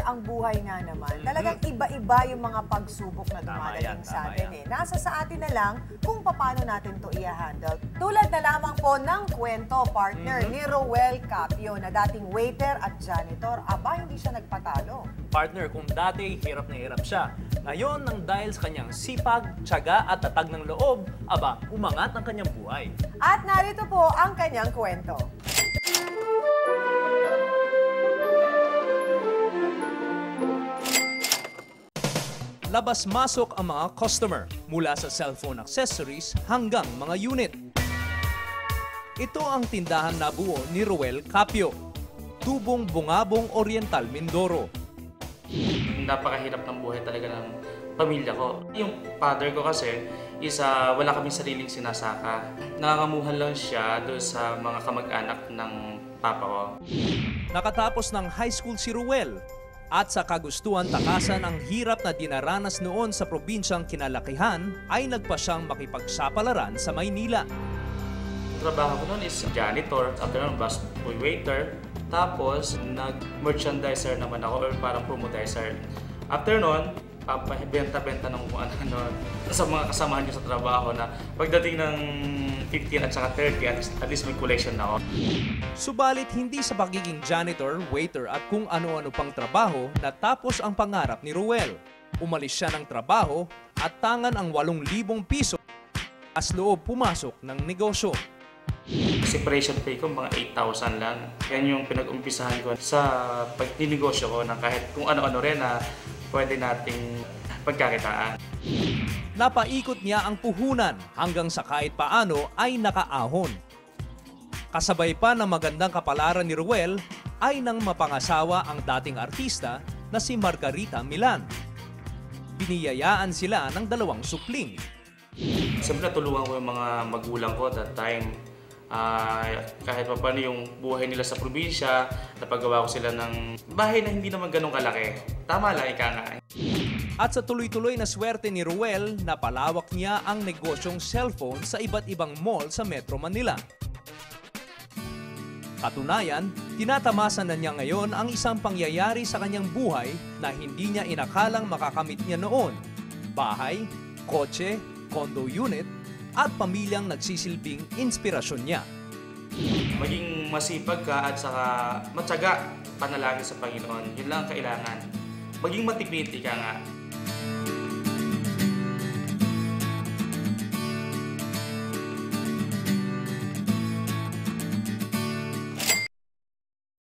ang buhay nga naman, talagang iba-iba yung mga pagsubok na dumadating sa atin. Nasa sa atin na lang kung paano natin to i-handle. Tulad na lamang po ng kwento, partner, ni Roel Capio na dating waiter at janitor. Aba, hindi siya nagpatalo. Partner, kung dati hirap na hirap siya, ngayon nang dahil sa kanyang sipag, tiyaga at tatag ng loob, aba, umangat ang kanyang buhay. At narito po ang kanyang kwento. Labas-masok ang mga customer mula sa cellphone accessories hanggang mga unit. Ito ang tindahan na buo ni Roel Capio, Tubong Bungabong Oriental, Mindoro. Napakahirap ng buhay talaga ng pamilya ko. Yung father ko kasi wala kaming sariling sinasaka. Nangangamuhan lang siya doon sa mga kamag-anak ng papa ko. Nakatapos ng high school si Roel at sa kagustuhan takasan ang hirap na dinaranas noon sa probinsyang kinalakihan ay nagpa siyang makipagsapalaran sa Maynila. Trabaho ko noon is janitor, after noon busboy waiter, tapos nag-merchandiser naman ako or parang promodizer. After noon, benta-benta ng kung ano sa mga kasamahan niyo sa trabaho na pagdating ng 15 at saka 30, at least may collection na ako. Subalit hindi sa pagiging janitor, waiter at kung ano-ano pang trabaho natapos ang pangarap ni Roel. Umalis siya ng trabaho at tangan ang 8,000 piso as loob pumasok ng negosyo. Separation pay ko mga 8,000 lang. Yan yung pinag-umpisahan ko sa pagninegosyo ko na kahit kung ano-ano rin na pwede nating pagkakitaan. Napaikot niya ang puhunan hanggang sa kahit paano ay nakaahon. Kasabay pa ng magandang kapalaran ni Roel ay nang mapangasawa ang dating artista na si Margarita Milan. Biniyayaan sila ng 2 supling. Siyempre tulungan ko yung mga magulang ko that time. Kahit pa paano yung buhay nila sa probinsya, napagawa ko sila ng bahay na hindi naman ganun kalaki. Tama lang, ika nga. At sa tuloy-tuloy na swerte ni Roel, napalawak niya ang negosyong cellphone sa iba't ibang mall sa Metro Manila. Katunayan, tinatamasan na niya ngayon ang isang pangyayari sa kanyang buhay na hindi niya inakalang makakamit niya noon. Bahay, kotse, condo unit, at pamilyang nagsisilbing inspirasyon niya. Maging masipag ka at saka matyaga panalangin sa Panginoon. Yun lang ang kailangan. Maging matipid ka nga.